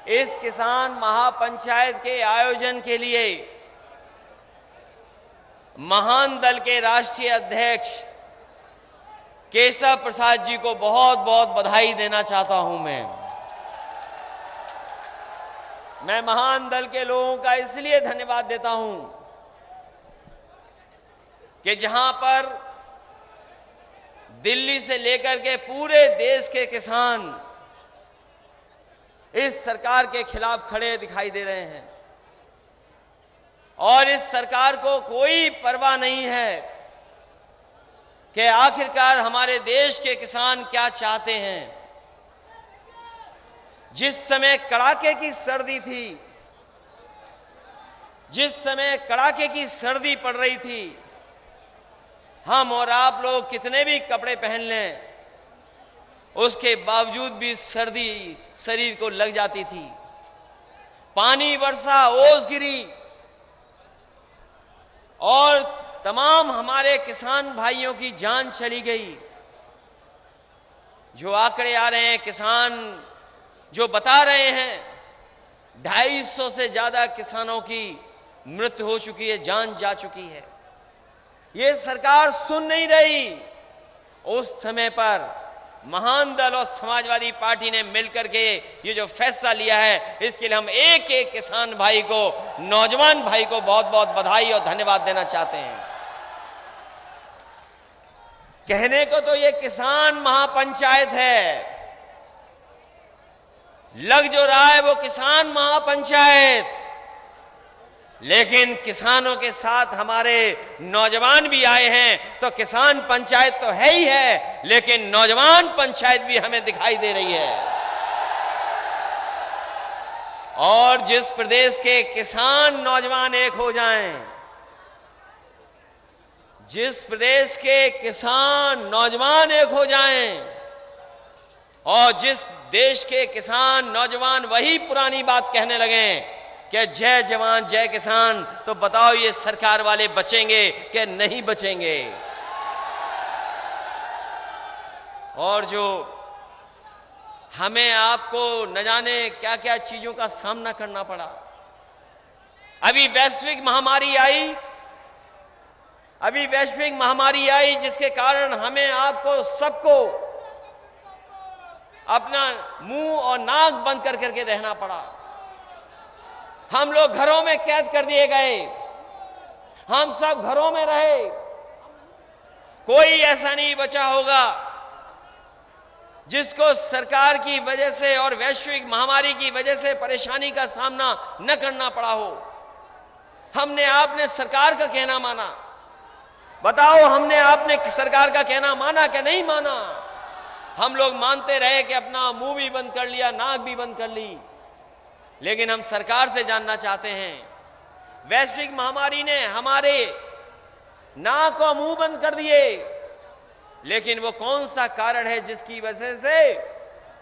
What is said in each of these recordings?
इस किसान महापंचायत के आयोजन के लिए महान दल के राष्ट्रीय अध्यक्ष केशव प्रसाद जी को बहुत बहुत बधाई देना चाहता हूं। मैं महान दल के लोगों का इसलिए धन्यवाद देता हूं कि जहां पर दिल्ली से लेकर के पूरे देश के किसान इस सरकार के खिलाफ खड़े दिखाई दे रहे हैं और इस सरकार को कोई परवाह नहीं है कि आखिरकार हमारे देश के किसान क्या चाहते हैं। जिस समय कड़ाके की सर्दी थी, जिस समय कड़ाके की सर्दी पड़ रही थी, हम और आप लोग कितने भी कपड़े पहन लें, उसके बावजूद भी सर्दी शरीर को लग जाती थी। पानी वर्षा, ओस गिरी और तमाम हमारे किसान भाइयों की जान चली गई। जो आंकड़े आ रहे हैं, किसान जो बता रहे हैं, 250 से ज्यादा किसानों की मृत्यु हो चुकी है, जान जा चुकी है। ये सरकार सुन नहीं रही। उस समय पर महान दल और समाजवादी पार्टी ने मिलकर के ये जो फैसला लिया है, इसके लिए हम एक एक किसान भाई को, नौजवान भाई को बहुत बहुत बधाई और धन्यवाद देना चाहते हैं। कहने को तो ये किसान महापंचायत है, लग जो रहा है वो किसान महापंचायत, लेकिन किसानों के साथ हमारे नौजवान भी आए हैं। तो किसान पंचायत तो है ही है, लेकिन नौजवान पंचायत भी हमें दिखाई दे रही है। और जिस प्रदेश के किसान नौजवान एक हो जाएं, जिस प्रदेश के किसान नौजवान एक हो जाएं, और जिस देश के किसान नौजवान वही पुरानी बात कहने लगें कि जय जवान जय किसान, तो बताओ ये सरकार वाले बचेंगे कि नहीं बचेंगे। और जो हमें आपको न जाने क्या क्या चीजों का सामना करना पड़ा। अभी वैश्विक महामारी आई जिसके कारण हमें आपको सबको अपना मुंह और नाक बंद कर करके रहना पड़ा। हम लोग घरों में कैद कर दिए गए, हम सब घरों में रहे। कोई ऐसा नहीं बचा होगा जिसको सरकार की वजह से और वैश्विक महामारी की वजह से परेशानी का सामना न करना पड़ा हो। हमने आपने सरकार का कहना माना। बताओ, हमने आपने सरकार का कहना माना कि नहीं माना? हम लोग मानते रहे कि अपना मुंह भी बंद कर लिया, नाक भी बंद कर ली। लेकिन हम सरकार से जानना चाहते हैं, वैश्विक महामारी ने हमारे नाक और मुंह बंद कर दिए, लेकिन वो कौन सा कारण है जिसकी वजह से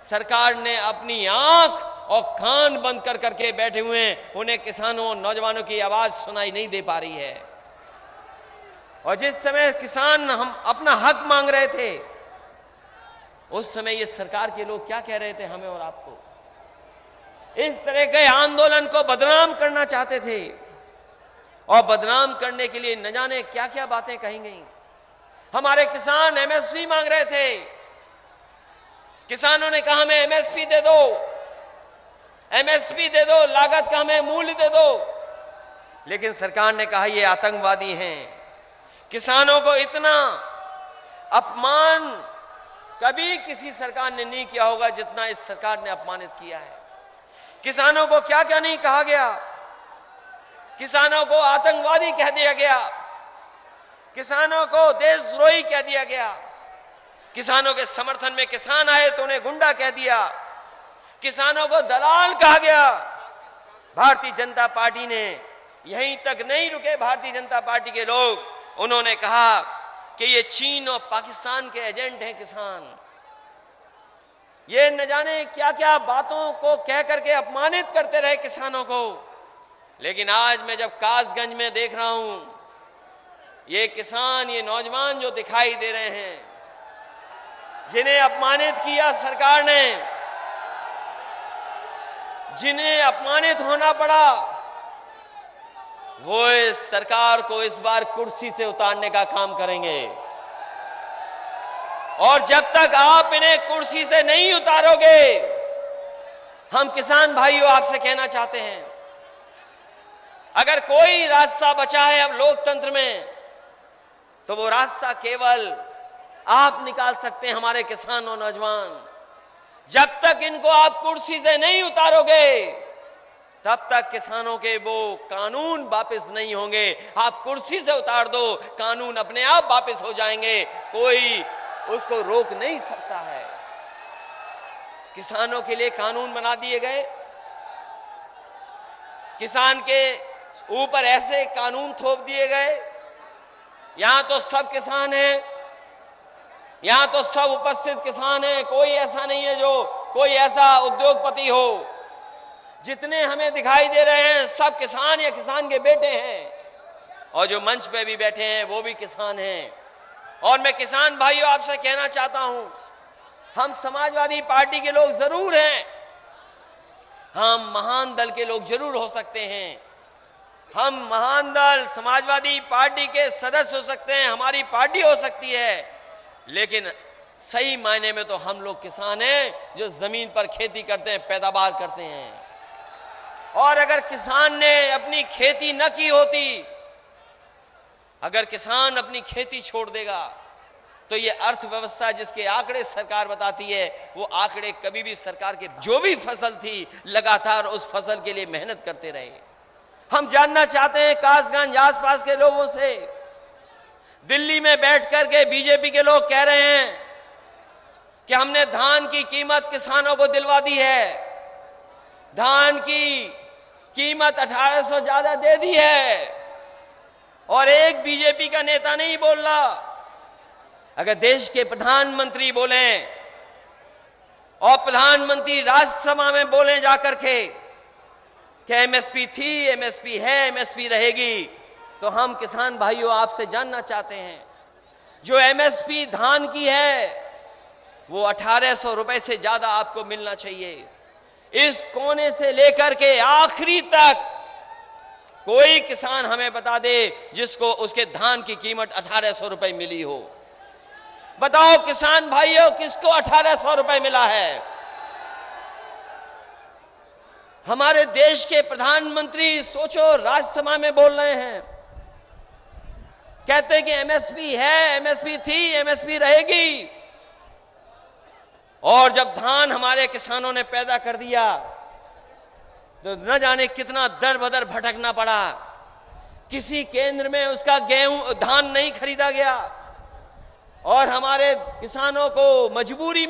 सरकार ने अपनी आंख और कान बंद कर करके बैठे हुए हैं? उन्हें किसानों और नौजवानों की आवाज सुनाई नहीं दे पा रही है। और जिस समय किसान हम अपना हक मांग रहे थे, उस समय ये सरकार के लोग क्या कह रहे थे हमें और आपको? इस तरह के आंदोलन को बदनाम करना चाहते थे और बदनाम करने के लिए न जाने क्या क्या बातें कही गई। हमारे किसान एमएसपी मांग रहे थे। किसानों ने कहा हमें एमएसपी दे दो, एमएसपी दे दो, लागत का हमें मूल्य दे दो। लेकिन सरकार ने कहा ये आतंकवादी हैं। किसानों को इतना अपमान कभी किसी सरकार ने नहीं किया होगा जितना इस सरकार ने अपमानित किया है। किसानों को क्या क्या नहीं कहा गया। किसानों को आतंकवादी कह दिया गया, किसानों को देशद्रोही कह दिया गया, किसानों के समर्थन में किसान आए तो उन्हें गुंडा कह दिया, किसानों को दलाल कहा गया। भारतीय जनता पार्टी ने यहीं तक नहीं रुके। भारतीय जनता पार्टी के लोग, उन्होंने कहा कि ये चीन और पाकिस्तान के एजेंट हैं किसान। ये न जाने क्या क्या बातों को कह करके अपमानित करते रहे किसानों को। लेकिन आज मैं जब कासगंज में देख रहा हूं, ये किसान, ये नौजवान जो दिखाई दे रहे हैं, जिन्हें अपमानित किया सरकार ने, जिन्हें अपमानित होना पड़ा, वो इस सरकार को इस बार कुर्सी से उतारने का काम करेंगे। और जब तक आप इन्हें कुर्सी से नहीं उतारोगे, हम किसान भाइयों आपसे कहना चाहते हैं, अगर कोई रास्ता बचा है अब लोकतंत्र में, तो वो रास्ता केवल आप निकाल सकते हैं, हमारे किसान और नौजवान। जब तक इनको आप कुर्सी से नहीं उतारोगे, तब तक किसानों के वो कानून वापस नहीं होंगे। आप कुर्सी से उतार दो, कानून अपने आप वापस हो जाएंगे, कोई उसको रोक नहीं सकता है। किसानों के लिए कानून बना दिए गए, किसान के ऊपर ऐसे कानून थोप दिए गए, यहां तो सब किसान हैं, यहां तो सब उपस्थित किसान हैं, कोई ऐसा नहीं है जो कोई ऐसा उद्योगपति हो। जितने हमें दिखाई दे रहे हैं सब किसान या किसान के बेटे हैं, और जो मंच पे भी बैठे हैं वो भी किसान हैं। और मैं किसान भाइयों आपसे कहना चाहता हूं, हम समाजवादी पार्टी के लोग जरूर हैं, हम महान दल के लोग जरूर हो सकते हैं, हम महान दल समाजवादी पार्टी के सदस्य हो सकते हैं, हमारी पार्टी हो सकती है, लेकिन सही मायने में तो हम लोग किसान हैं जो जमीन पर खेती करते हैं, पैदावार करते हैं। और अगर किसान ने अपनी खेती न की होती, अगर किसान अपनी खेती छोड़ देगा, तो ये अर्थव्यवस्था जिसके आंकड़े सरकार बताती है, वो आंकड़े कभी भी सरकार के जो भी फसल थी लगातार उस फसल के लिए मेहनत करते रहे। हम जानना चाहते हैं कासगंज आसपास के लोगों से, दिल्ली में बैठ करके बीजेपी के लोग कह रहे हैं कि हमने धान की कीमत किसानों को दिलवा दी है, धान की कीमत 1800 ज्यादा दे दी है, और एक बीजेपी का नेता नहीं बोल रहा। अगर देश के प्रधानमंत्री बोले और प्रधानमंत्री राज्यसभा में बोले जाकर के कि एमएसपी थी, एमएसपी है, एमएसपी रहेगी, तो हम किसान भाइयों आपसे जानना चाहते हैं, जो एमएसपी धान की है वो 1800 रुपए से ज्यादा आपको मिलना चाहिए। इस कोने से लेकर के आखिरी तक कोई किसान हमें बता दे जिसको उसके धान की कीमत 1800 रुपए मिली हो। बताओ किसान भाइयों, किसको 1800 रुपए मिला है? हमारे देश के प्रधानमंत्री सोचो राज्यसभा में बोल रहे हैं, कहते हैं कि एमएसपी है, एमएसपी थी, एमएसपी रहेगी, और जब धान हमारे किसानों ने पैदा कर दिया तो न जाने कितना दर बदर भटकना पड़ा। किसी केंद्र में उसका गेहूं धान नहीं खरीदा गया, और हमारे किसानों को मजबूरी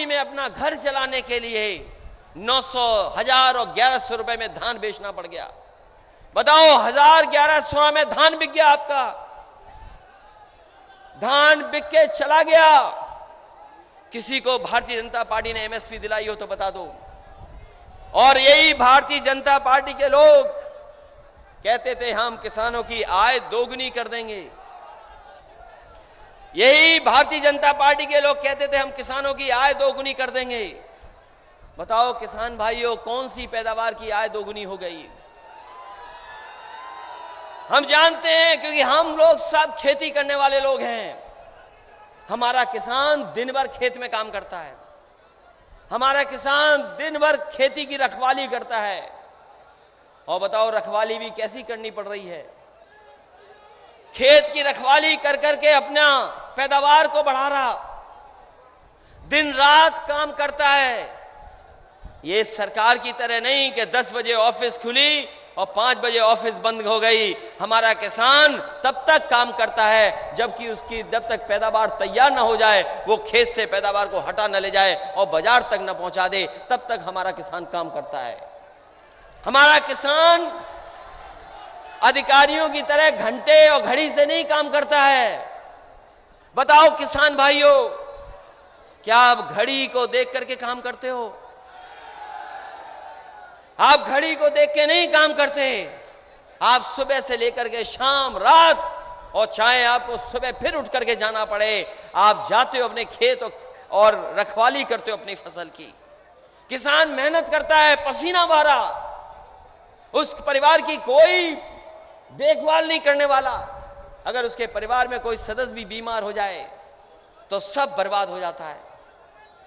में अपना घर चलाने के लिए 900, 1000 और 1100 रुपए में धान बेचना पड़ गया। बताओ, 1000, 1100 में धान बिक गया, आपका धान बिक के चला गया। किसी को भारतीय जनता पार्टी ने एमएसपी दिलाई हो तो बता दो। और यही भारतीय जनता पार्टी के लोग कहते थे हम किसानों की आय दोगुनी कर देंगे, यही भारतीय जनता पार्टी के लोग कहते थे हम किसानों की आय दोगुनी कर देंगे। बताओ किसान भाइयों, कौन सी पैदावार की आय दोगुनी हो गई? हम जानते हैं, क्योंकि हम लोग सब खेती करने वाले लोग हैं। हमारा किसान दिन भर खेत में काम करता है, हमारा किसान दिन भर खेती की रखवाली करता है। और बताओ रखवाली भी कैसी करनी पड़ रही है? खेत की रखवाली कर करके अपना पैदावार को बढ़ा रहा, दिन रात काम करता है। ये सरकार की तरह नहीं कि 10 बजे ऑफिस खुली और 5 बजे ऑफिस बंद हो गई। हमारा किसान तब तक काम करता है जब तक पैदावार तैयार ना हो जाए, वो खेत से पैदावार को हटा न ले जाए और बाजार तक न पहुंचा दे, तब तक हमारा किसान काम करता है। हमारा किसान अधिकारियों की तरह घंटे और घड़ी से नहीं काम करता है। बताओ किसान भाइयों, क्या आप घड़ी को देख करके काम करते हो? आप घड़ी को देख के नहीं काम करते। आप सुबह से लेकर के शाम रात, और चाहे आपको सुबह फिर उठ करके जाना पड़े, आप जाते हो अपने खेत और रखवाली करते हो अपनी फसल की। किसान मेहनत करता है, पसीना बहा रहा, उस परिवार की कोई देखभाल नहीं करने वाला। अगर उसके परिवार में कोई सदस्य भी बीमार हो जाए तो सब बर्बाद हो जाता है।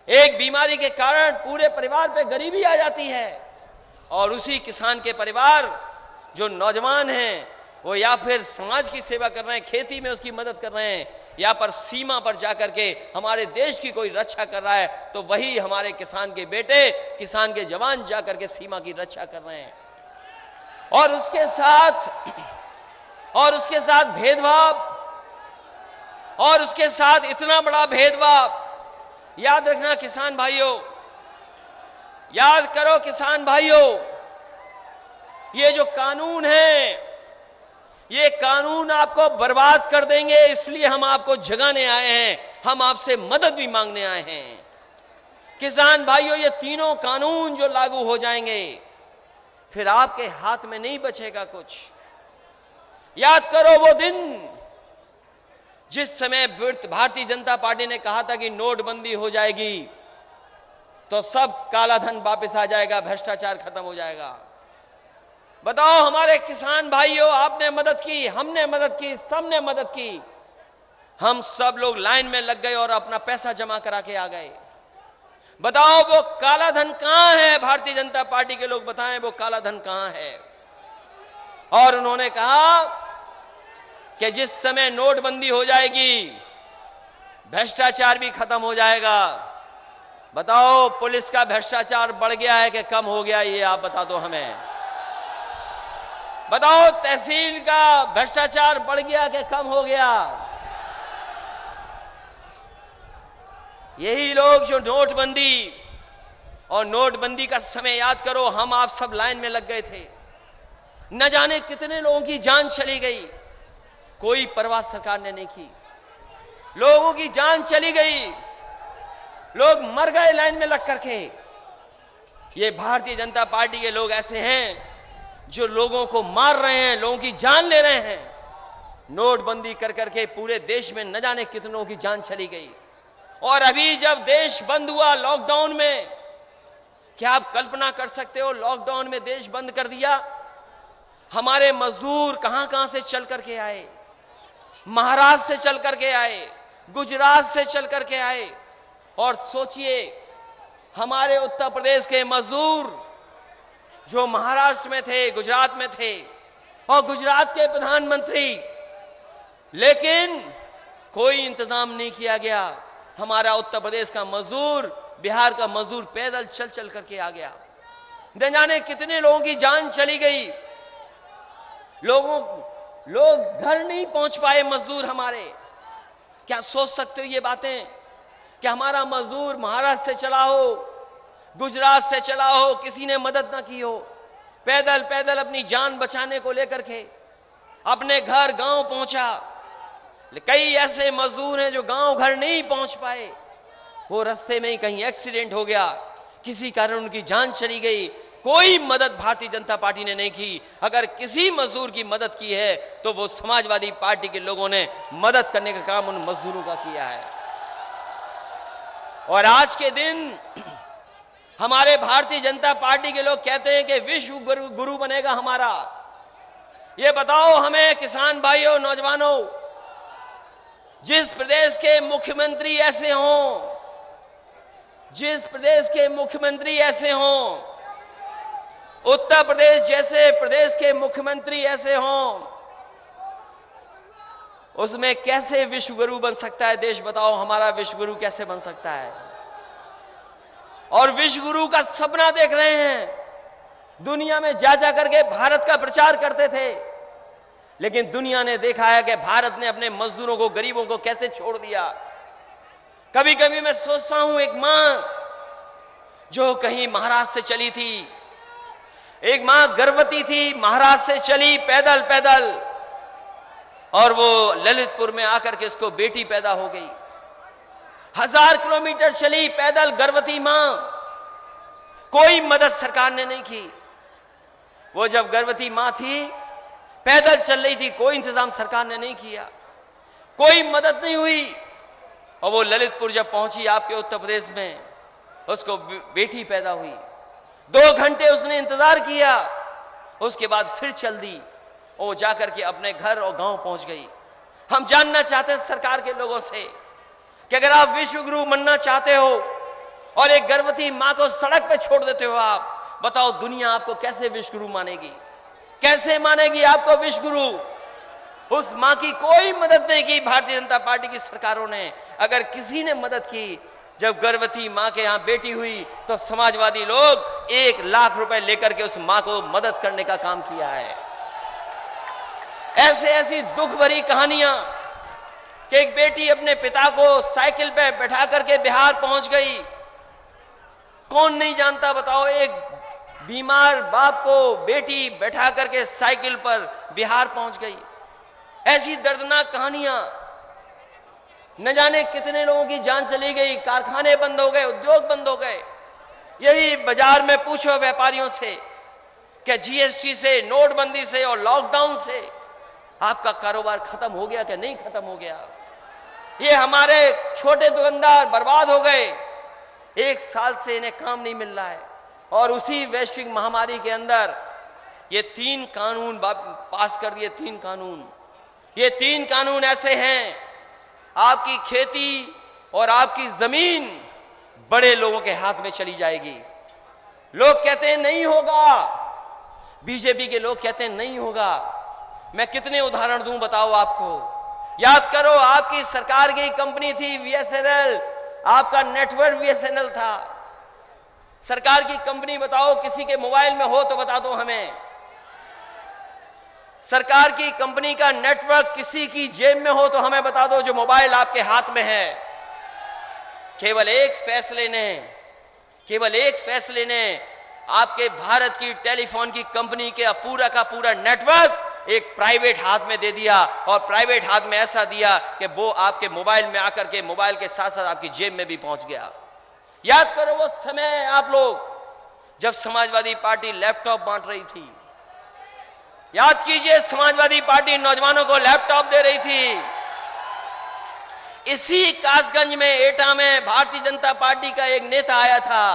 एक बीमारी के कारण पूरे परिवार पे गरीबी आ जाती है, और उसी किसान के परिवार जो नौजवान हैं वो या फिर समाज की सेवा कर रहे हैं, खेती में उसकी मदद कर रहे हैं, या पर सीमा पर जाकर के हमारे देश की कोई रक्षा कर रहा है, तो वही हमारे किसान के बेटे, किसान के जवान जाकर के सीमा की रक्षा कर रहे हैं। और उसके साथ भेदभाव, और उसके साथ इतना बड़ा भेदभाव। याद रखना किसान भाइयों, याद करो किसान भाइयों, ये जो कानून है, ये कानून आपको बर्बाद कर देंगे। इसलिए हम आपको जगाने आए हैं, हम आपसे मदद भी मांगने आए हैं। किसान भाइयों, ये तीनों कानून जो लागू हो जाएंगे, फिर आपके हाथ में नहीं बचेगा कुछ। याद करो वो दिन जिस समय भारतीय जनता पार्टी ने कहा था कि नोटबंदी हो जाएगी तो सब काला धन वापस आ जाएगा, भ्रष्टाचार खत्म हो जाएगा। बताओ हमारे किसान भाइयों, आपने मदद की, हमने मदद की, सबने मदद की। हम सब लोग लाइन में लग गए और अपना पैसा जमा करा के आ गए। बताओ वो काला धन कहां है? भारतीय जनता पार्टी के लोग बताएं वो काला धन कहां है। और उन्होंने कहा कि जिस समय नोटबंदी हो जाएगी भ्रष्टाचार भी खत्म हो जाएगा। बताओ पुलिस का भ्रष्टाचार बढ़ गया है कि कम हो गया, ये आप बता दो हमें। बताओ तहसील का भ्रष्टाचार बढ़ गया कि कम हो गया? यही लोग जो नोटबंदी का समय याद करो, हम आप सब लाइन में लग गए थे, न जाने कितने लोगों की जान चली गई, कोई परवाह सरकार ने नहीं की। लोगों की जान चली गई, लोग मर गए लाइन में लग करके। ये भारतीय जनता पार्टी के लोग ऐसे हैं जो लोगों को मार रहे हैं, लोगों की जान ले रहे हैं। नोटबंदी कर करके पूरे देश में न जाने कितनों की जान चली गई। और अभी जब देश बंद हुआ लॉकडाउन में, क्या आप कल्पना कर सकते हो? लॉकडाउन में देश बंद कर दिया, हमारे मजदूर कहां कहां से चल करके आए, महाराष्ट्र से चल करके आए, गुजरात से चल करके आए। और सोचिए हमारे उत्तर प्रदेश के मजदूर जो महाराष्ट्र में थे, गुजरात में थे, और गुजरात के प्रधानमंत्री, लेकिन कोई इंतजाम नहीं किया गया। हमारा उत्तर प्रदेश का मजदूर, बिहार का मजदूर पैदल चल चल करके आ गया। न जाने कितने लोगों की जान चली गई। लोग घर नहीं पहुंच पाए मजदूर हमारे। क्या सोच सकते हो ये बातें कि हमारा मजदूर महाराष्ट्र से चला हो, गुजरात से चला हो, किसी ने मदद ना की हो, पैदल पैदल अपनी जान बचाने को लेकर के अपने घर गांव पहुंचा। कई ऐसे मजदूर हैं जो गांव घर नहीं पहुंच पाए, वो रास्ते में ही कहीं एक्सीडेंट हो गया, किसी कारण उनकी जान चली गई। कोई मदद भारतीय जनता पार्टी ने नहीं की। अगर किसी मजदूर की मदद की है तो वो समाजवादी पार्टी के लोगों ने मदद करने का काम उन मजदूरों का किया है। और आज के दिन हमारे भारतीय जनता पार्टी के लोग कहते हैं कि विश्व गुरु बनेगा हमारा। ये बताओ हमें किसान भाइयों, नौजवानों, जिस प्रदेश के मुख्यमंत्री ऐसे हों, जिस प्रदेश के मुख्यमंत्री ऐसे हों, उत्तर प्रदेश जैसे प्रदेश के मुख्यमंत्री ऐसे हों, उसमें कैसे विश्वगुरु बन सकता है देश? बताओ हमारा विश्वगुरु कैसे बन सकता है? और विश्वगुरु का सपना देख रहे हैं। दुनिया में जा जा करके भारत का प्रचार करते थे, लेकिन दुनिया ने देखा है कि भारत ने अपने मजदूरों को, गरीबों को कैसे छोड़ दिया। कभी कभी मैं सोचता हूं, एक मां जो कहीं महाराष्ट्र से चली थी, एक मां गर्भवती थी, महाराष्ट्र से चली पैदल पैदल, और वो ललितपुर में आकर के उसको बेटी पैदा हो गई। 1000 किलोमीटर चली पैदल गर्भवती मां, कोई मदद सरकार ने नहीं की। वो जब गर्भवती मां थी, पैदल चल रही थी, कोई इंतजाम सरकार ने नहीं किया, कोई मदद नहीं हुई। और वो ललितपुर जब पहुंची आपके उत्तर प्रदेश में, उसको बेटी पैदा हुई। 2 घंटे उसने इंतजार किया, उसके बाद फिर चल दी। वो जाकर के अपने घर और गांव पहुंच गई। हम जानना चाहते हैं सरकार के लोगों से कि अगर आप विश्व गुरु बनना चाहते हो और एक गर्भवती मां को सड़क पे छोड़ देते हो, आप बताओ दुनिया आपको कैसे विश्व गुरु मानेगी? कैसे मानेगी आपको विश्व गुरु? उस मां की कोई मदद नहीं की भारतीय जनता पार्टी की सरकारों ने। अगर किसी ने मदद की, जब गर्भवती मां के यहां बेटी हुई, तो समाजवादी लोग 1 लाख रुपए लेकर के उस मां को मदद करने का काम किया है। ऐसी दुख भरी कहानियां कि एक बेटी अपने पिता को साइकिल पे बैठा करके बिहार पहुंच गई। कौन नहीं जानता बताओ, एक बीमार बाप को बेटी बैठा करके साइकिल पर बिहार पहुंच गई। ऐसी दर्दनाक कहानियां, न जाने कितने लोगों की जान चली गई, कारखाने बंद हो गए, उद्योग बंद हो गए। यही बाजार में पूछो व्यापारियों से कि जीएसटी से, नोटबंदी से और लॉकडाउन से आपका कारोबार खत्म हो गया कि नहीं खत्म हो गया? ये हमारे छोटे दुकानदार बर्बाद हो गए। 1 साल से इन्हें काम नहीं मिल रहा है। और उसी वैश्विक महामारी के अंदर ये 3 कानून पास कर दिए। 3 कानून, ये 3 कानून ऐसे हैं, आपकी खेती और आपकी जमीन बड़े लोगों के हाथ में चली जाएगी। लोग कहते हैं नहीं होगा, बीजेपी के लोग कहते हैं नहीं होगा। मैं कितने उदाहरण दूं बताओ आपको? याद करो, आपकी सरकार की कंपनी थी बीएसएनएल, आपका नेटवर्क बीएसएनएल था। सरकार की कंपनी बताओ, किसी के मोबाइल में हो तो बता दो हमें। सरकार की कंपनी का नेटवर्क किसी की जेब में हो तो हमें बता दो, जो मोबाइल आपके हाथ में है। केवल एक फैसले ने आपके भारत की टेलीफोन की कंपनी के पूरा का पूरा नेटवर्क एक प्राइवेट हाथ में दे दिया। और प्राइवेट हाथ में ऐसा दिया कि वो आपके मोबाइल में आकर के मोबाइल के साथ साथ आपकी जेब में भी पहुंच गया। याद करो वो समय आप लोग जब समाजवादी पार्टी लैपटॉप बांट रही थी। याद कीजिए, समाजवादी पार्टी नौजवानों को लैपटॉप दे रही थी। इसी कासगंज में, एटा में भारतीय जनता पार्टी का एक नेता आया था।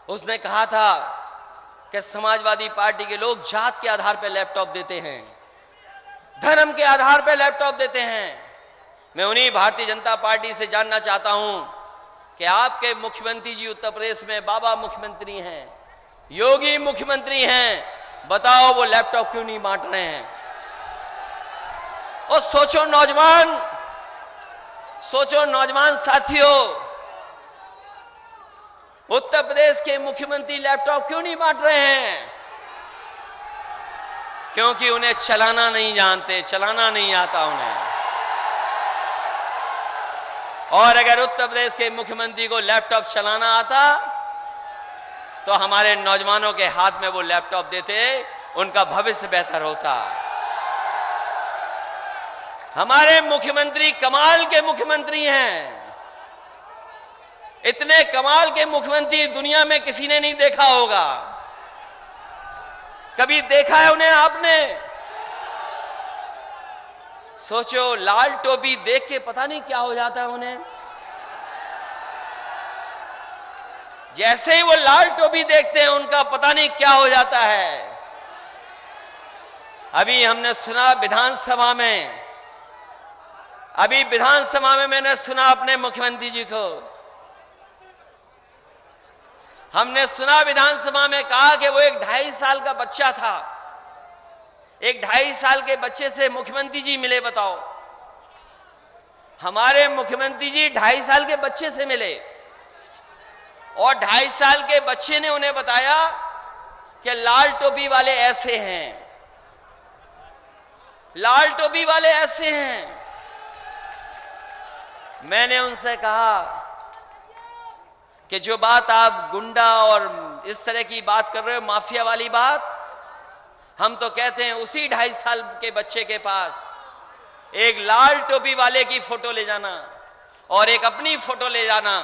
उसने कहा था कि समाजवादी पार्टी के लोग जात के आधार पर लैपटॉप देते हैं, धर्म के आधार पर लैपटॉप देते हैं। मैं उन्हीं भारतीय जनता पार्टी से जानना चाहता हूं कि आपके मुख्यमंत्री जी उत्तर प्रदेश में बाबा मुख्यमंत्री हैं, योगी मुख्यमंत्री हैं, बताओ वो लैपटॉप क्यों नहीं बांट रहे हैं? और सोचो नौजवान साथियों, उत्तर प्रदेश के मुख्यमंत्री लैपटॉप क्यों नहीं बांट रहे हैं? क्योंकि उन्हें चलाना नहीं जानते, चलाना नहीं आता उन्हें। और अगर उत्तर प्रदेश के मुख्यमंत्री को लैपटॉप चलाना आता तो हमारे नौजवानों के हाथ में वो लैपटॉप देते, उनका भविष्य बेहतर होता। हमारे मुख्यमंत्री कमाल के मुख्यमंत्री हैं। इतने कमाल के मुख्यमंत्री दुनिया में किसी ने नहीं देखा होगा। कभी देखा है उन्हें आपने? सोचो, लाल टोपी देख के पता नहीं क्या हो जाता है उन्हें। जैसे ही वो लाल टोपी देखते हैं, उनका पता नहीं क्या हो जाता है। अभी हमने सुना विधानसभा में मैंने सुना अपने मुख्यमंत्री जी को, हमने सुना विधानसभा में कहा कि वो एक 2.5 साल का बच्चा था। एक 2.5 साल के बच्चे से मुख्यमंत्री जी मिले, बताओ। हमारे मुख्यमंत्री जी 2.5 साल के बच्चे से मिले और 2.5 साल के बच्चे ने उन्हें बताया कि लाल टोपी वाले ऐसे हैं, लाल टोपी वाले ऐसे हैं। मैंने उनसे कहा कि जो बात आप गुंडा और इस तरह की बात कर रहे हो, माफिया वाली बात, हम तो कहते हैं उसी 2.5 साल के बच्चे के पास एक लाल टोपी वाले की फोटो ले जाना और एक अपनी फोटो ले जाना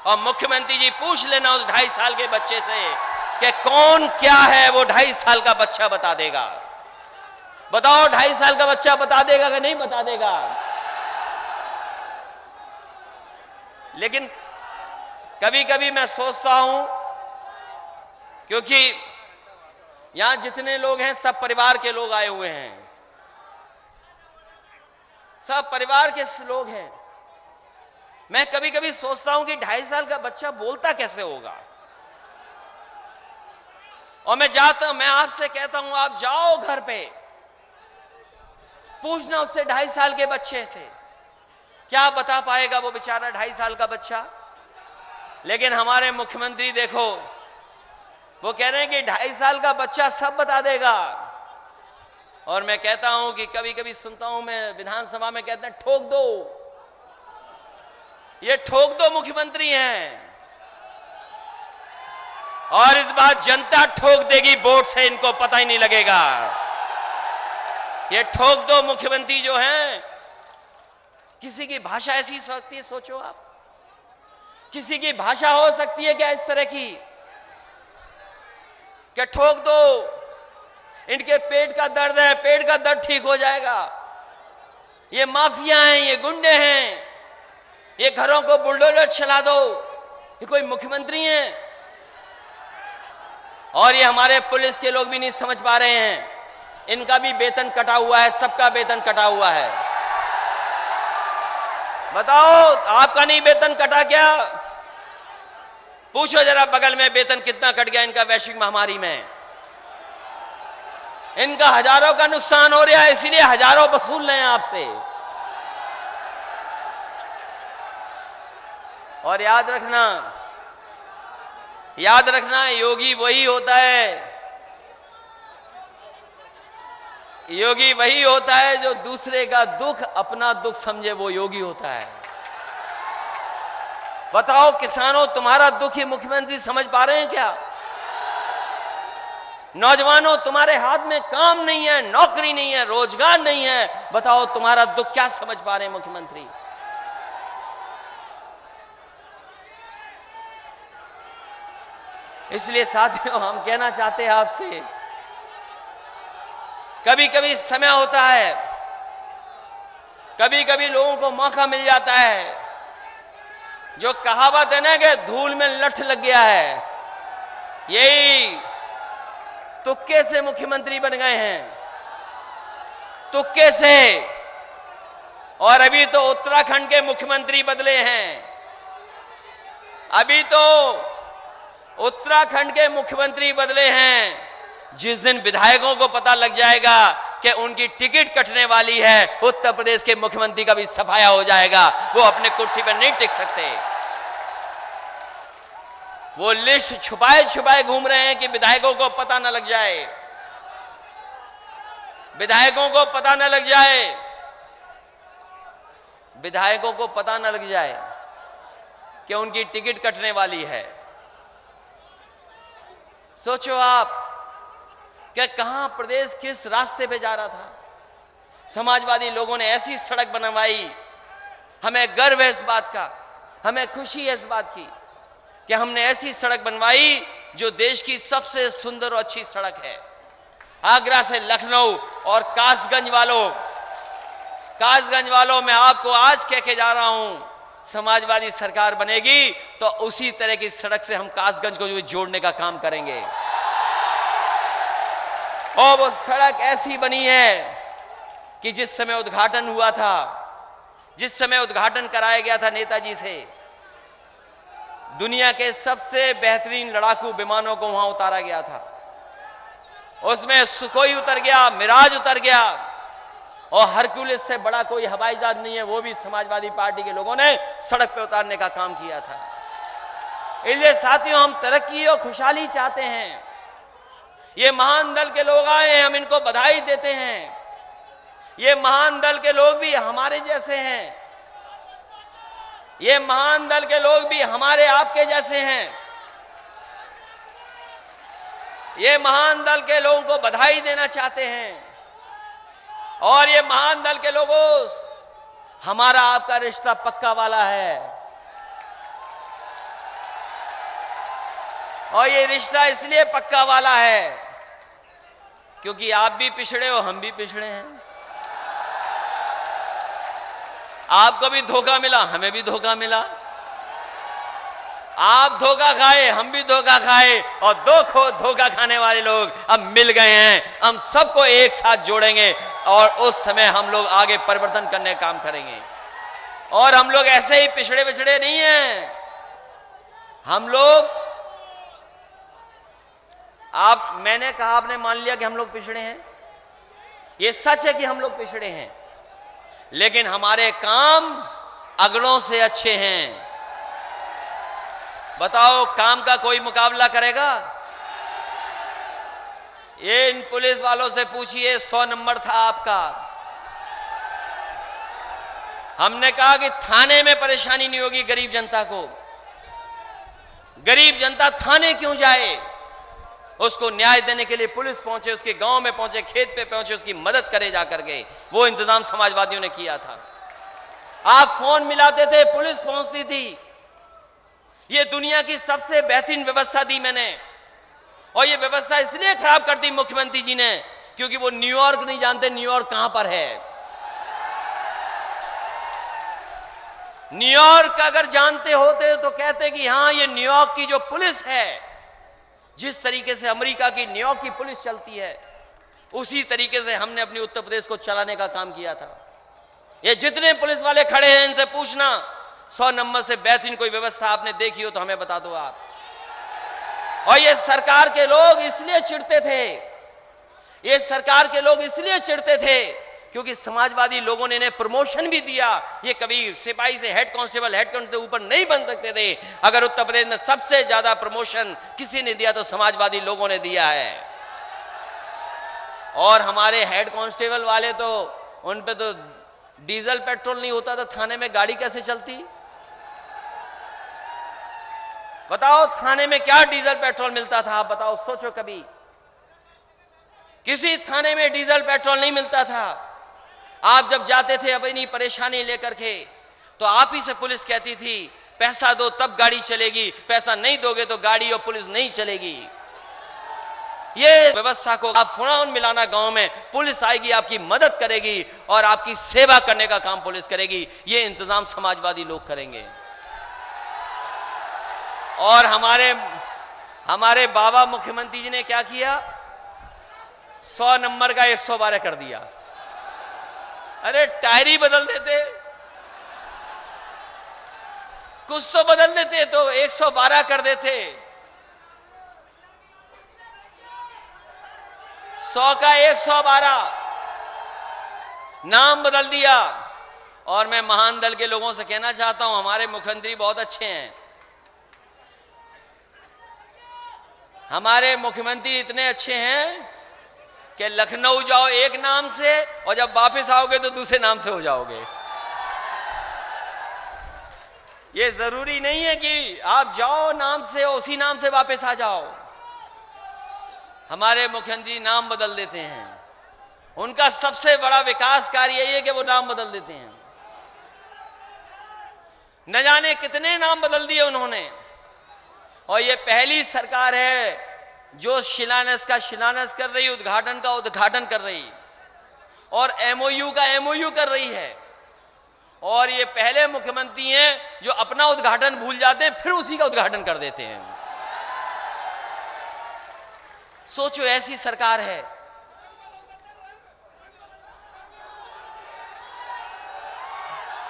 और मुख्यमंत्री जी पूछ लेना उस 2.5 साल के बच्चे से कि कौन क्या है। वो 2.5 साल का बच्चा बता देगा। बताओ, 2.5 साल का बच्चा बता देगा कि नहीं बता देगा? कभी कभी मैं सोचता हूं, क्योंकि यहां जितने लोग हैं सब परिवार के लोग आए हुए हैं, सब परिवार के लोग हैं। मैं कभी कभी सोचता हूं कि 2.5 साल का बच्चा बोलता कैसे होगा। और मैं आपसे कहता हूं, आप जाओ घर पे, पूछना उससे 2.5 साल के बच्चे से, क्या बता पाएगा वो बेचारा 2.5 साल का बच्चा। लेकिन हमारे मुख्यमंत्री देखो, वो कह रहे हैं कि 2.5 साल का बच्चा सब बता देगा। और मैं कहता हूं कि कभी कभी सुनता हूं मैं विधानसभा में, कहते हैं ठोक दो, ये ठोक दो मुख्यमंत्री हैं, और इस बार जनता ठोक देगी वोट से, इनको पता ही नहीं लगेगा। ये ठोक दो मुख्यमंत्री जो हैं, किसी की भाषा ऐसी हो सकती है, सोचो आप, किसी की भाषा हो सकती है क्या इस तरह की, क्या ठोक दो, इनके पेट का दर्द है, पेट का दर्द ठीक हो जाएगा। ये माफिया हैं, ये गुंडे हैं, ये घरों को बुलडोजर चला दो, ये कोई मुख्यमंत्री हैं। और ये हमारे पुलिस के लोग भी नहीं समझ पा रहे हैं, इनका भी वेतन कटा हुआ है, सबका वेतन कटा हुआ है। बताओ, आपका नहीं वेतन कटा क्या? पूछो जरा बगल में वेतन कितना कट गया इनका वैश्विक महामारी में। इनका हजारों का नुकसान हो रहा है, इसीलिए हजारों वसूल रहे हैं आपसे। और याद रखना, योगी वही होता है, योगी वही होता है जो दूसरे का दुख अपना दुख समझे, वो योगी होता है। बताओ किसानों, तुम्हारा दुख ही मुख्यमंत्री समझ पा रहे हैं क्या? नौजवानों, तुम्हारे हाथ में काम नहीं है, नौकरी नहीं है, रोजगार नहीं है, बताओ तुम्हारा दुख क्या समझ पा रहे हैं मुख्यमंत्री? इसलिए साथियों, हम कहना चाहते हैं आपसे, कभी कभी समय होता है, कभी कभी लोगों को मौका मिल जाता है, जो कहावत है ना कि धूल में लठ लग गया है, यही तुक्के से मुख्यमंत्री बन गए हैं, तुक्के से। और अभी तो उत्तराखंड के मुख्यमंत्री बदले हैं, अभी तो उत्तराखंड के मुख्यमंत्री बदले हैं। जिस दिन विधायकों को पता लग जाएगा कि उनकी टिकट कटने वाली है, उत्तर प्रदेश के मुख्यमंत्री का भी सफाया हो जाएगा, वो अपने कुर्सी पर नहीं टिक सकते। वो लिस्ट छुपाए छुपाए घूम रहे हैं कि विधायकों को पता न लग जाए, विधायकों को पता न लग जाए, विधायकों को पता न लग जाए कि उनकी टिकट कटने वाली है। सोचो आप कि कहां प्रदेश किस रास्ते पे जा रहा था। समाजवादी लोगों ने ऐसी सड़क बनवाई, हमें गर्व है इस बात का, हमें खुशी है इस बात की कि हमने ऐसी सड़क बनवाई जो देश की सबसे सुंदर और अच्छी सड़क है। आगरा से लखनऊ और कासगंज वालों मैं आपको आज कह के जा रहा हूं, समाजवादी सरकार बनेगी तो उसी तरह की सड़क से हम कासगंज को जो जोड़ने का काम करेंगे। और वो सड़क ऐसी बनी है कि जिस समय उद्घाटन हुआ था, जिस समय उद्घाटन कराया गया था नेताजी से, दुनिया के सबसे बेहतरीन लड़ाकू विमानों को वहां उतारा गया था। उसमें सुखोई उतर गया, मिराज उतर गया, और हरक्यूलिस से बड़ा कोई हवाई जहाज नहीं है, वो भी समाजवादी पार्टी के लोगों ने सड़क पर उतारने का काम किया था। इसलिए साथियों, हम तरक्की और खुशहाली चाहते हैं। ये महान दल के लोग आए हैं, हम इनको बधाई देते हैं। ये महान दल के लोग भी हमारे जैसे हैं, ये महान दल के लोग भी हमारे आपके जैसे हैं। ये महान दल के लोगों को बधाई देना चाहते हैं। और ये महान दल के लोगों, हमारा आपका रिश्ता पक्का वाला है, और ये रिश्ता इसलिए पक्का वाला है क्योंकि आप भी पिछड़े हो, हम भी पिछड़े हैं। आपको भी धोखा मिला, हमें भी धोखा मिला। आप धोखा खाए, हम भी धोखा खाए, और दो धोखा खाने वाले लोग अब मिल गए हैं। हम सबको एक साथ जोड़ेंगे और उस समय हम लोग आगे परिवर्तन करने का काम करेंगे। और हम लोग ऐसे ही पिछड़े पिछड़े नहीं हैं। हम लोग, मैंने कहा, आपने मान लिया कि हम लोग पिछड़े हैं। ये सच है कि हम लोग पिछड़े हैं, लेकिन हमारे काम अगड़ों से अच्छे हैं। बताओ, काम का कोई मुकाबला करेगा? ये इन पुलिस वालों से पूछिए, 100 नंबर था आपका। हमने कहा कि थाने में परेशानी नहीं होगी गरीब जनता को। गरीब जनता थाने क्यों जाए? उसको न्याय देने के लिए पुलिस पहुंचे, उसके गांव में पहुंचे, खेत पे पहुंचे, उसकी मदद करे जाकर के। वो इंतजाम समाजवादियों ने किया था। आप फोन मिलाते थे, पुलिस पहुंचती थी। ये दुनिया की सबसे बेहतरीन व्यवस्था दी मैंने। और ये व्यवस्था इसलिए खराब कर दी मुख्यमंत्री जी ने, क्योंकि वो न्यूयॉर्क नहीं जानते न्यूयॉर्क कहां पर है। न्यूयॉर्क अगर जानते होते तो कहते कि हां, ये न्यूयॉर्क की जो पुलिस है, जिस तरीके से अमेरिका की न्यूयॉर्क की पुलिस चलती है, उसी तरीके से हमने अपनी उत्तर प्रदेश को चलाने का काम किया था। ये जितने पुलिस वाले खड़े हैं, इनसे पूछना 100 नंबर से बेहतरीन कोई व्यवस्था आपने देखी हो तो हमें बता दो आप। और ये सरकार के लोग इसलिए चिढ़ते थे, ये सरकार के लोग इसलिए चिढ़ते थे क्योंकि समाजवादी लोगों ने इन्हें प्रमोशन भी दिया। ये कभी सिपाही से हेड कांस्टेबल से ऊपर नहीं बन सकते थे। अगर उत्तर प्रदेश में सबसे ज्यादा प्रमोशन किसी ने दिया तो समाजवादी लोगों ने दिया है। और हमारे हेड कांस्टेबल वाले तो, उन पे तो डीजल पेट्रोल नहीं होता तो थाने में गाड़ी कैसे चलती? बताओ, थाने में क्या डीजल पेट्रोल मिलता था? आप बताओ, सोचो कभी। किसी थाने में डीजल पेट्रोल नहीं मिलता था। आप जब जाते थे अपनी परेशानी लेकर के, तो आप ही से पुलिस कहती थी पैसा दो तब गाड़ी चलेगी, पैसा नहीं दोगे तो गाड़ी और पुलिस नहीं चलेगी। ये व्यवस्था को आप फुरान मिलाना, गांव में पुलिस आएगी, आपकी मदद करेगी और आपकी सेवा करने का काम पुलिस करेगी। ये इंतजाम समाजवादी लोग करेंगे। और हमारे बाबा मुख्यमंत्री जी ने क्या किया? 100 नंबर का 112 कर दिया। अरे टायर ही बदल देते, कुछ तो बदल देते तो 112 कर देते। 100 का 112 नाम बदल दिया। और मैं महान दल के लोगों से कहना चाहता हूं, हमारे मुख्यमंत्री बहुत अच्छे हैं। हमारे मुख्यमंत्री इतने अच्छे हैं कि लखनऊ जाओ एक नाम से और जब वापस आओगे तो दूसरे नाम से हो जाओगे। ये जरूरी नहीं है कि आप जाओ नाम से उसी नाम से वापस आ जाओ। हमारे मुख्यमंत्री नाम बदल देते हैं। उनका सबसे बड़ा विकास कार्य यही है कि वो नाम बदल देते हैं। न जाने कितने नाम बदल दिए उन्होंने। और ये पहली सरकार है जो शिलान्यास का शिलान्यास कर रही, उद्घाटन का उद्घाटन कर रही और एमओयू का एमओयू कर रही है। और ये पहले मुख्यमंत्री हैं जो अपना उद्घाटन भूल जाते हैं फिर उसी का उद्घाटन कर देते हैं। सोचो, ऐसी सरकार है।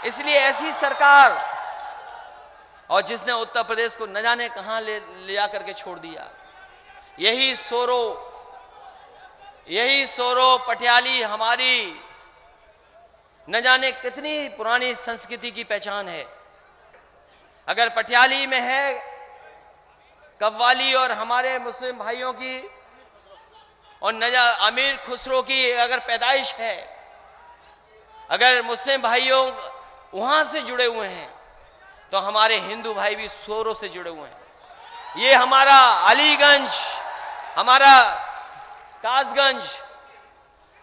इसलिए ऐसी सरकार, और जिसने उत्तर प्रदेश को न जाने कहां ले जाकर के छोड़ दिया। यही सोरो पटियाली हमारी न जाने कितनी पुरानी संस्कृति की पहचान है। अगर पटियाली में है कव्वाली और हमारे मुस्लिम भाइयों की और अमीर खुसरो की अगर पैदाइश है, अगर मुस्लिम भाइयों वहां से जुड़े हुए हैं, तो हमारे हिंदू भाई भी सोरों से जुड़े हुए हैं। ये हमारा अलीगंज, हमारा कासगंज,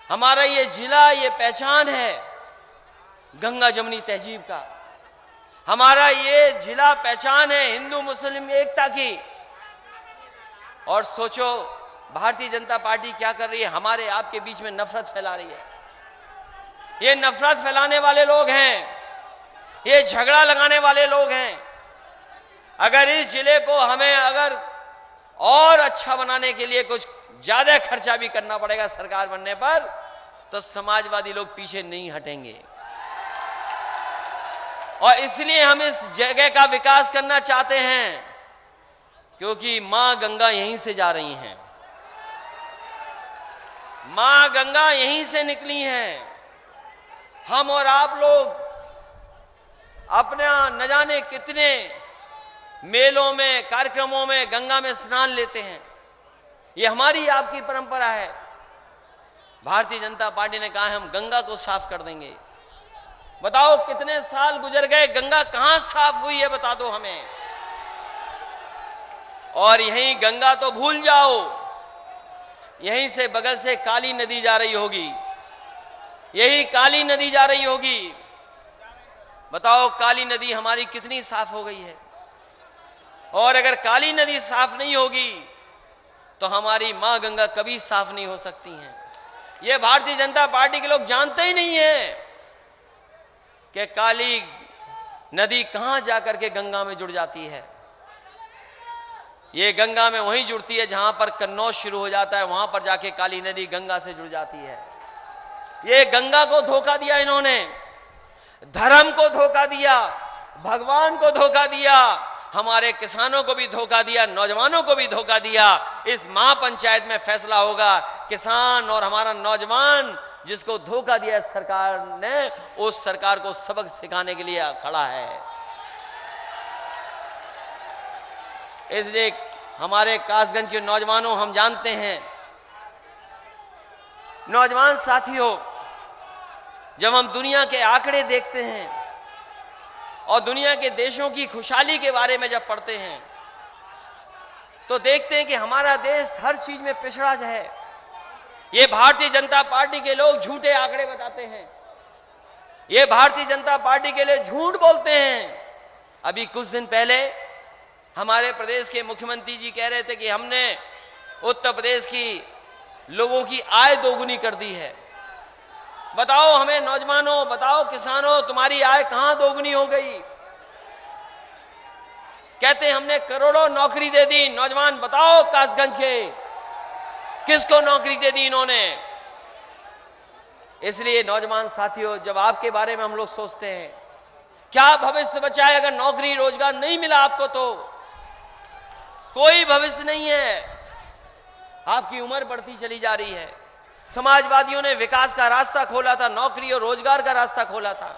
हमारा ये जिला, ये पहचान है गंगा जमुनी तहजीब का। हमारा ये जिला पहचान है हिंदू मुस्लिम एकता की। और सोचो, भारतीय जनता पार्टी क्या कर रही है? हमारे आपके बीच में नफरत फैला रही है। ये नफरत फैलाने वाले लोग हैं, ये झगड़ा लगाने वाले लोग हैं। अगर इस जिले को हमें अगर और अच्छा बनाने के लिए कुछ ज्यादा खर्चा भी करना पड़ेगा सरकार बनने पर, तो समाजवादी लोग पीछे नहीं हटेंगे। और इसलिए हम इस जगह का विकास करना चाहते हैं, क्योंकि मां गंगा यहीं से जा रही हैं, मां गंगा यहीं से निकली हैं। हम और आप लोग अपना न जाने कितने मेलों में, कार्यक्रमों में गंगा में स्नान लेते हैं। ये हमारी आपकी परंपरा है। भारतीय जनता पार्टी ने कहा है हम गंगा को साफ कर देंगे। बताओ कितने साल गुजर गए, गंगा कहां साफ हुई है, बता दो हमें। और यहीं गंगा तो भूल जाओ, यहीं से बगल से काली नदी जा रही होगी, यही काली नदी जा रही होगी। बताओ काली नदी हमारी कितनी साफ हो गई है। और अगर काली नदी साफ नहीं होगी तो हमारी मां गंगा कभी साफ नहीं हो सकती हैं। ये भारतीय जनता पार्टी के लोग जानते ही नहीं है कि काली नदी कहां जाकर के गंगा में जुड़ जाती है। ये गंगा में वहीं जुड़ती है जहां पर कन्नौज शुरू हो जाता है, वहां पर जाके काली नदी गंगा से जुड़ जाती है। ये गंगा को धोखा दिया इन्होंने, धर्म को धोखा दिया, भगवान को धोखा दिया, हमारे किसानों को भी धोखा दिया, नौजवानों को भी धोखा दिया। इस महापंचायत में फैसला होगा, किसान और हमारा नौजवान जिसको धोखा दिया सरकार ने, उस सरकार को सबक सिखाने के लिए खड़ा है। इसलिए हमारे कासगंज के नौजवानों, हम जानते हैं, नौजवान साथियों, जब हम दुनिया के आंकड़े देखते हैं और दुनिया के देशों की खुशहाली के बारे में जब पढ़ते हैं, तो देखते हैं कि हमारा देश हर चीज में पिछड़ा है। ये भारतीय जनता पार्टी के लोग झूठे आंकड़े बताते हैं, ये भारतीय जनता पार्टी के लिए झूठ बोलते हैं। अभी कुछ दिन पहले हमारे प्रदेश के मुख्यमंत्री जी कह रहे थे कि हमने उत्तर प्रदेश की लोगों की आय दोगुनी कर दी है। बताओ हमें नौजवानों, बताओ किसानों, तुम्हारी आय कहां दोगुनी हो गई? कहते हमने करोड़ों नौकरी दे दी। नौजवान बताओ कासगंज के किसको नौकरी दे दी इन्होंने? इसलिए नौजवान साथियों, जब आपके बारे में हम लोग सोचते हैं क्या भविष्य बचा है अगर नौकरी रोजगार नहीं मिला आपको, तो कोई भविष्य नहीं है। आपकी उम्र बढ़ती चली जा रही है। समाजवादियों ने विकास का रास्ता खोला था, नौकरी और रोजगार का रास्ता खोला था,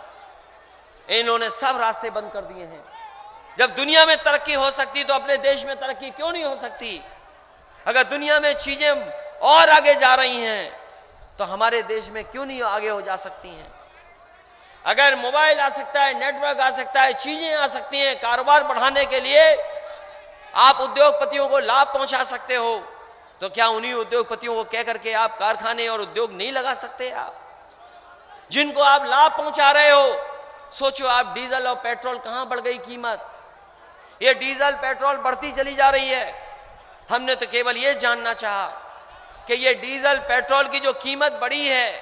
इन्होंने सब रास्ते बंद कर दिए हैं। जब दुनिया में तरक्की हो सकती तो अपने देश में तरक्की क्यों नहीं हो सकती? अगर दुनिया में चीजें और आगे जा रही हैं तो हमारे देश में क्यों नहीं आगे हो जा सकती हैं? अगर मोबाइल आ सकता है, नेटवर्क आ सकता है, चीजें आ सकती हैं, कारोबार बढ़ाने के लिए आप उद्योगपतियों को लाभ पहुंचा सकते हो, तो क्या उन्हीं उद्योगपतियों को कह करके आप कारखाने और उद्योग नहीं लगा सकते? आप जिनको आप लाभ पहुंचा रहे हो, सोचो आप डीजल और पेट्रोल कहां बढ़ गई कीमत। ये डीजल पेट्रोल बढ़ती चली जा रही है। हमने तो केवल ये जानना चाहा कि ये डीजल पेट्रोल की जो कीमत बढ़ी है,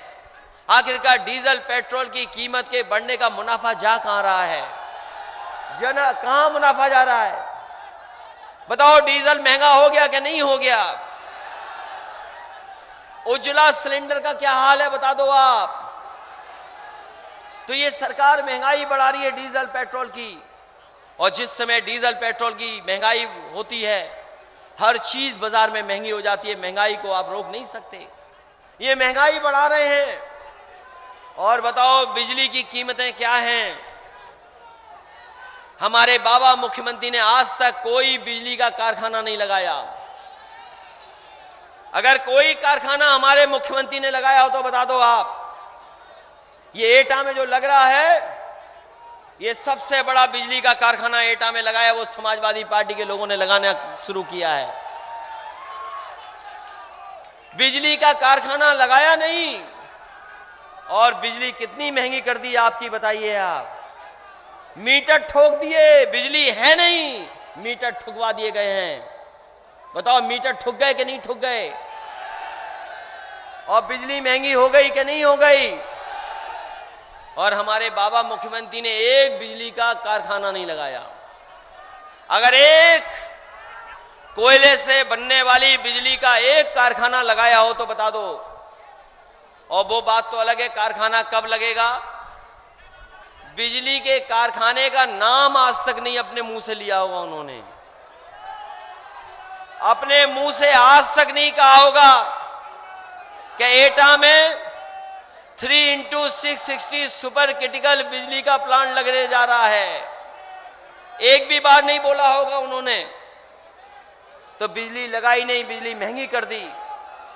आखिरकार डीजल पेट्रोल की कीमत के बढ़ने का मुनाफा जा कहां रहा है? कहां मुनाफा जा रहा है? बताओ डीजल महंगा हो गया कि नहीं हो गया? उज्ज्वला सिलेंडर का क्या हाल है बता दो आप। तो ये सरकार महंगाई बढ़ा रही है डीजल पेट्रोल की, और जिस समय डीजल पेट्रोल की महंगाई होती है, हर चीज बाजार में महंगी हो जाती है। महंगाई को आप रोक नहीं सकते, ये महंगाई बढ़ा रहे हैं। और बताओ बिजली की कीमतें क्या हैं? हमारे बाबा मुख्यमंत्री ने आज तक कोई बिजली का कारखाना नहीं लगाया। अगर कोई कारखाना हमारे मुख्यमंत्री ने लगाया हो तो बता दो आप। ये एटा में जो लग रहा है, ये सबसे बड़ा बिजली का कारखाना एटा में लगाया, वो समाजवादी पार्टी के लोगों ने लगाना शुरू किया है। बिजली का कारखाना लगाया नहीं, और बिजली कितनी महंगी कर दी आपकी, बताइए आप। मीटर ठोक दिए, बिजली है नहीं, मीटर ठुकवा दिए गए हैं। बताओ मीटर ठुक गए कि नहीं ठुक गए? और बिजली महंगी हो गई कि नहीं हो गई? और हमारे बाबा मुख्यमंत्री ने एक बिजली का कारखाना नहीं लगाया। अगर एक कोयले से बनने वाली बिजली का एक कारखाना लगाया हो तो बता दो। और वो बात तो अलग है, कारखाना कब लगेगा। बिजली के कारखाने का नाम आज तक नहीं अपने मुंह से लिया होगा उन्होंने, अपने मुंह से आज तक नहीं कहा होगा कि एटा में 3x660 सुपर क्रिटिकल बिजली का प्लांट लगने जा रहा है। एक भी बार नहीं बोला होगा उन्होंने। तो बिजली लगाई नहीं, बिजली महंगी कर दी।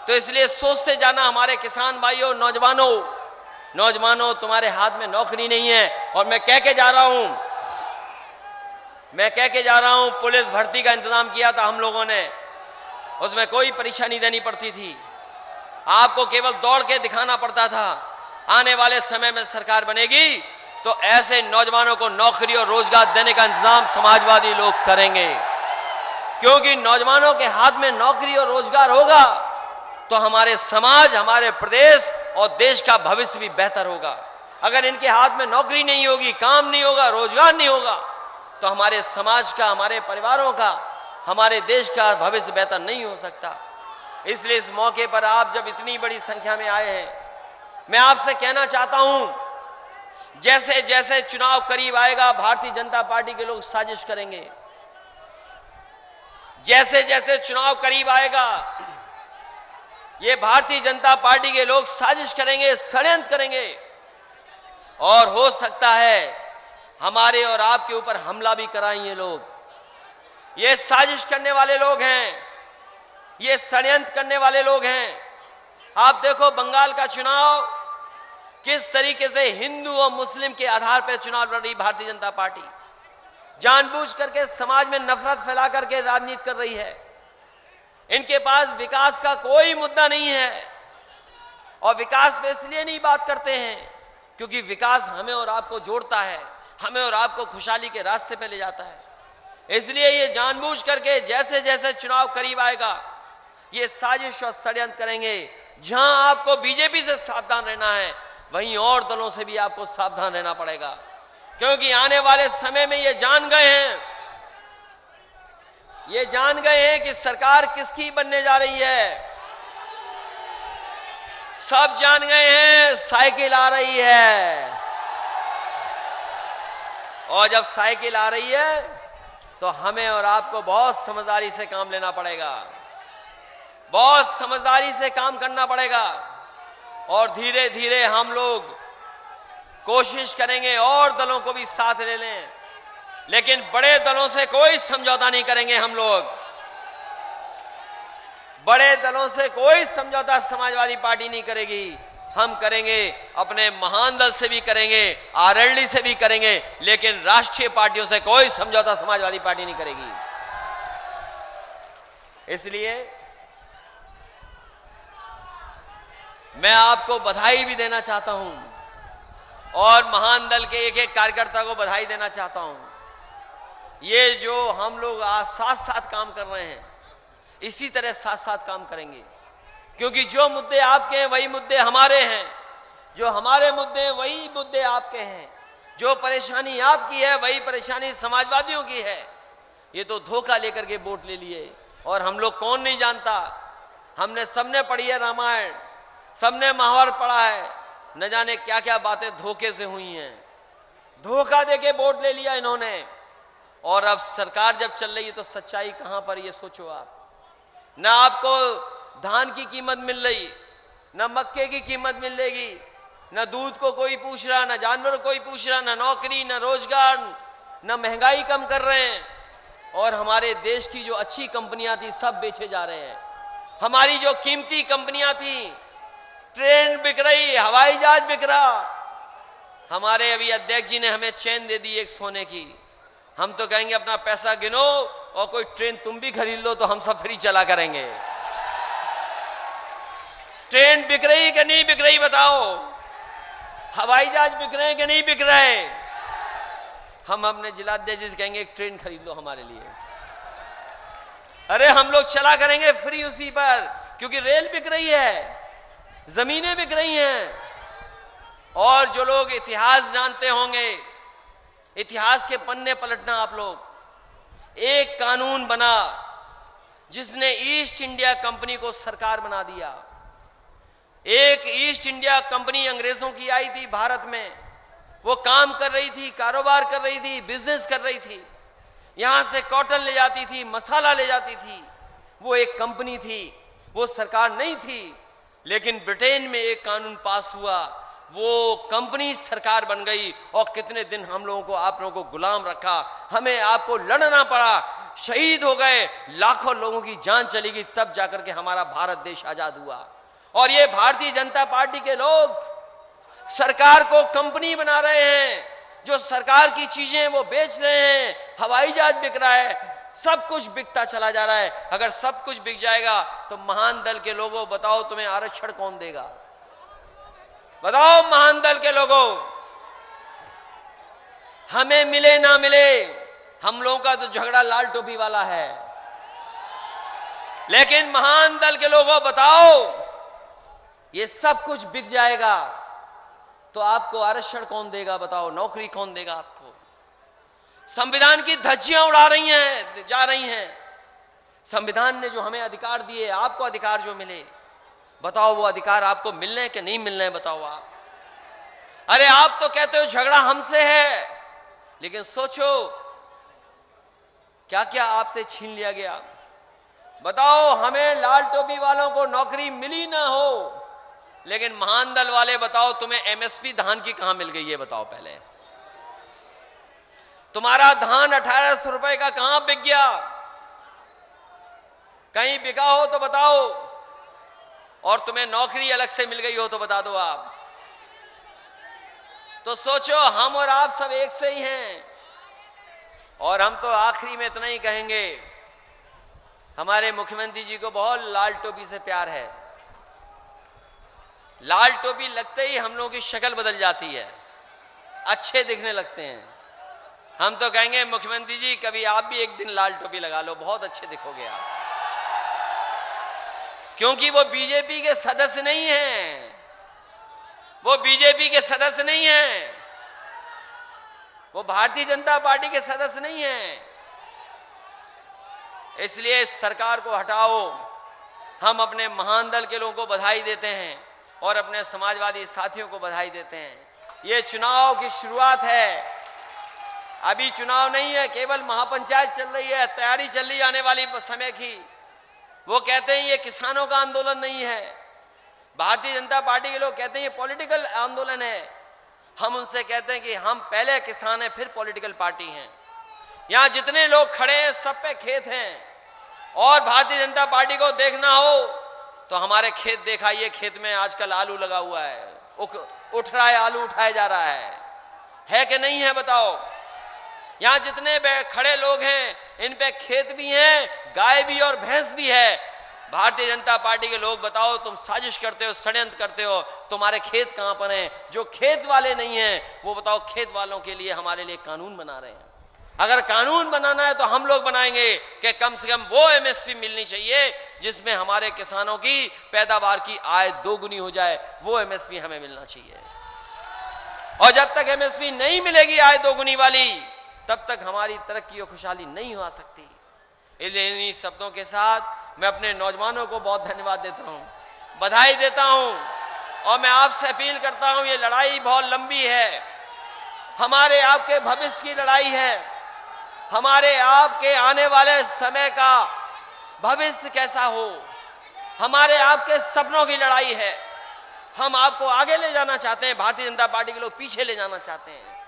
तो इसलिए सोचते जाना हमारे किसान भाइयों, नौजवानों, तुम्हारे हाथ में नौकरी नहीं है। और मैं कह के जा रहा हूं, पुलिस भर्ती का इंतजाम किया था हम लोगों ने, उसमें कोई परेशानी देनी पड़ती थी, आपको केवल दौड़ के दिखाना पड़ता था। आने वाले समय में सरकार बनेगी तो ऐसे नौजवानों को नौकरी और रोजगार देने का इंतजाम समाजवादी लोग करेंगे। क्योंकि नौजवानों के हाथ में नौकरी और रोजगार होगा तो हमारे समाज, हमारे प्रदेश और देश का भविष्य भी बेहतर होगा। अगर इनके हाथ में नौकरी नहीं होगी, काम नहीं होगा, रोजगार नहीं होगा, तो हमारे समाज का, हमारे परिवारों का, हमारे देश का भविष्य बेहतर नहीं हो सकता। इसलिए इस मौके पर आप जब इतनी बड़ी संख्या में आए हैं, मैं आपसे कहना चाहता हूं, जैसे जैसे चुनाव करीब आएगा भारतीय जनता पार्टी के लोग साजिश करेंगे। जैसे जैसे चुनाव करीब आएगा ये भारतीय जनता पार्टी के लोग साजिश करेंगे, षड्यंत्र करेंगे और हो सकता है हमारे और आपके ऊपर हमला भी कराएं ये लोग। ये साजिश करने वाले लोग हैं, ये षड्यंत्र करने वाले लोग हैं। आप देखो बंगाल का चुनाव किस तरीके से हिंदू और मुस्लिम के आधार पर चुनाव लड़ रही भारतीय जनता पार्टी, जानबूझ करके समाज में नफरत फैला करके राजनीति कर रही है। इनके पास विकास का कोई मुद्दा नहीं है और विकास पे इसलिए नहीं बात करते हैं क्योंकि विकास हमें और आपको जोड़ता है, हमें और आपको खुशहाली के रास्ते पे ले जाता है। इसलिए ये जानबूझ करके जैसे जैसे चुनाव करीब आएगा ये साजिश और षड्यंत्र करेंगे। जहां आपको बीजेपी से सावधान रहना है वहीं और दलों से भी आपको सावधान रहना पड़ेगा, क्योंकि आने वाले समय में ये जान गए हैं कि सरकार किसकी बनने जा रही है। सब जान गए हैं साइकिल आ रही है, और जब साइकिल आ रही है तो हमें और आपको बहुत समझदारी से काम लेना पड़ेगा, बहुत समझदारी से काम करना पड़ेगा। और धीरे धीरे हम लोग कोशिश करेंगे और दलों को भी साथ ले लें, लेकिन बड़े दलों से कोई समझौता नहीं करेंगे। हम लोग बड़े दलों से कोई समझौता समाजवादी पार्टी नहीं करेगी। हम करेंगे अपने महान दल से भी करेंगे, आरएलडी से भी करेंगे, लेकिन राष्ट्रीय पार्टियों से कोई समझौता समाजवादी पार्टी नहीं करेगी। इसलिए मैं आपको बधाई भी देना चाहता हूं और महान दल के एक एक कार्यकर्ता को बधाई देना चाहता हूं। ये जो हम लोग आज साथ साथ काम कर रहे हैं इसी तरह साथ साथ काम करेंगे, क्योंकि जो मुद्दे आपके हैं वही मुद्दे हमारे हैं, जो हमारे मुद्दे हैं वही मुद्दे आपके हैं, जो परेशानी आपकी है वही परेशानी समाजवादियों की है। ये तो धोखा लेकर के वोट ले लिए, और हम लोग कौन नहीं जानता, हमने सबने पढ़ी है रामायण, सबने महाभारत पढ़ा है, न जाने क्या क्या बातें धोखे से हुई हैं। धोखा देके वोट ले लिया इन्होंने, और अब सरकार जब चल रही है तो सच्चाई कहां पर ये सोचो आप। न आपको धान की कीमत मिल रही, न मक्के की कीमत मिलेगी, न दूध को कोई पूछ रहा, न जानवर को कोई पूछ रहा, न नौकरी, न रोजगार, न महंगाई कम कर रहे हैं। और हमारे देश की जो अच्छी कंपनियां थी सब बेचे जा रहे हैं। हमारी जो कीमती कंपनियां थी, ट्रेन बिक रही, हवाई जहाज बिक रहा। हमारे अभी अध्यक्ष जी ने हमें चेन दे दी एक सोने की। हम तो कहेंगे अपना पैसा गिनो और कोई ट्रेन तुम भी खरीद लो तो हम सब फ्री चला करेंगे। ट्रेन बिक रही कि नहीं बिक रही बताओ, हवाई जहाज बिक रहे हैं कि नहीं बिक रहे। हम अपने जिलाध्यक्ष जी से कहेंगे एक ट्रेन खरीद लो हमारे लिए। अरे हम लोग चला करेंगे फ्री उसी पर, क्योंकि रेल बिक रही है, जमीनें बिक रही हैं। और जो लोग इतिहास जानते होंगे, इतिहास के पन्ने पलटना आप लोग, एक कानून बना जिसने ईस्ट इंडिया कंपनी को सरकार बना दिया। एक ईस्ट इंडिया कंपनी अंग्रेजों की आई थी भारत में, वो काम कर रही थी, कारोबार कर रही थी, बिजनेस कर रही थी, यहां से कॉटन ले जाती थी, मसाला ले जाती थी। वो एक कंपनी थी, वो सरकार नहीं थी। लेकिन ब्रिटेन में एक कानून पास हुआ, वो कंपनी सरकार बन गई और कितने दिन हम लोगों को, आप लोगों को गुलाम रखा, हमें आपको लड़ना पड़ा, शहीद हो गए, लाखों लोगों की जान चली गई, तब जाकर के हमारा भारत देश आजाद हुआ। और ये भारतीय जनता पार्टी के लोग सरकार को कंपनी बना रहे हैं, जो सरकार की चीजें वो बेच रहे हैं, हवाई जहाज बिक रहा है, सब कुछ बिकता चला जा रहा है। अगर सब कुछ बिक जाएगा तो महान दल के लोगों, बताओ तुम्हें आरक्षण कौन देगा? बताओ महान दल के लोगों, हमें मिले ना मिले, हम लोगों का तो झगड़ा लाल टोपी वाला है। लेकिन महान दल के लोगों बताओ, ये सब कुछ बिक जाएगा तो आपको आरक्षण कौन देगा? बताओ, नौकरी कौन देगा आपको? संविधान की धज्जियां उड़ा रही हैं, जा रही हैं। संविधान ने जो हमें अधिकार दिए, आपको अधिकार जो मिले, बताओ वो अधिकार आपको मिलने के नहीं मिलने? बताओ आप। अरे आप तो कहते हो झगड़ा हमसे है, लेकिन सोचो क्या क्या आपसे छीन लिया गया। बताओ, हमें लाल टोपी वालों को नौकरी मिली ना हो, लेकिन महान दल वाले बताओ तुम्हें एमएसपी धान की कहां मिल गई है? बताओ पहले। तुम्हारा धान 1800 रुपए का कहां बिक गया? कहीं बिका हो तो बताओ। और तुम्हें नौकरी अलग से मिल गई हो तो बता दो आप। तो सोचो, हम और आप सब एक से ही हैं। और हम तो आखिरी में इतना ही कहेंगे, हमारे मुख्यमंत्री जी को बहुत लाल टोपी से प्यार है। लाल टोपी लगते ही हम लोगों की शक्ल बदल जाती है, अच्छे दिखने लगते हैं। हम तो कहेंगे मुख्यमंत्री जी कभी आप भी एक दिन लाल टोपी लगा लो, बहुत अच्छे दिखोगे आप। क्योंकि वो बीजेपी के सदस्य नहीं हैं, वो बीजेपी के सदस्य नहीं हैं, वो भारतीय जनता पार्टी के सदस्य नहीं हैं। इसलिए इस सरकार को हटाओ। हम अपने महान दल के लोगों को बधाई देते हैं और अपने समाजवादी साथियों को बधाई देते हैं। ये चुनाव की शुरुआत है, अभी चुनाव नहीं है, केवल महापंचायत चल रही है, तैयारी चल रही है आने वाली समय की। वो कहते हैं ये किसानों का आंदोलन नहीं है, भारतीय जनता पार्टी के लोग कहते हैं ये पॉलिटिकल आंदोलन है। हम उनसे कहते हैं कि हम पहले किसान हैं, फिर पॉलिटिकल पार्टी हैं। यहां जितने लोग खड़े हैं सब पे खेत हैं, और भारतीय जनता पार्टी को देखना हो तो हमारे खेत दिखाइए। खेत में आजकल आलू लगा हुआ है, उठ रहा है, आलू उठाया जा रहा है कि नहीं है? बताओ। यहां जितने खड़े लोग हैं इन पे खेत भी हैं, गाय भी और भैंस भी है। भारतीय जनता पार्टी के लोग बताओ, तुम साजिश करते हो, षड्यंत्र करते हो, तुम्हारे खेत कहां पर हैं? जो खेत वाले नहीं हैं वो बताओ खेत वालों के लिए हमारे लिए कानून बना रहे हैं। अगर कानून बनाना है तो हम लोग बनाएंगे कि कम से कम वो एमएसपी मिलनी चाहिए जिसमें हमारे किसानों की पैदावार की आय दोगुनी हो जाए, वो एमएसपी हमें मिलना चाहिए। और जब तक एमएसपी नहीं मिलेगी आय दोगुनी वाली, तब तक हमारी तरक्की और खुशहाली नहीं हो सकती। इसलिए इन्हीं शब्दों के साथ मैं अपने नौजवानों को बहुत धन्यवाद देता हूं, बधाई देता हूं, और मैं आपसे अपील करता हूं, ये लड़ाई बहुत लंबी है, हमारे आपके भविष्य की लड़ाई है, हमारे आपके आने वाले समय का भविष्य कैसा हो, हमारे आपके सपनों की लड़ाई है। हम आपको आगे ले जाना चाहते हैं, भारतीय जनता पार्टी के लोग पीछे ले जाना चाहते हैं।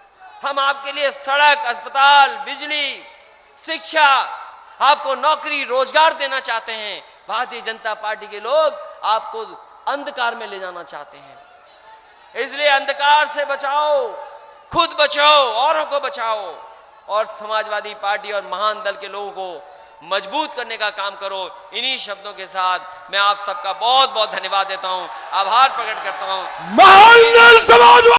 हम आपके लिए सड़क, अस्पताल, बिजली, शिक्षा, आपको नौकरी, रोजगार देना चाहते हैं। भारतीय जनता पार्टी के लोग आपको अंधकार में ले जाना चाहते हैं। इसलिए अंधकार से बचाओ, खुद बचाओ, औरों को बचाओ, और समाजवादी पार्टी और महान दल के लोगों को मजबूत करने का काम करो। इन्हीं शब्दों के साथ मैं आप सबका बहुत बहुत धन्यवाद देता हूं, आभार प्रकट करता हूं। महान दल समाजवादी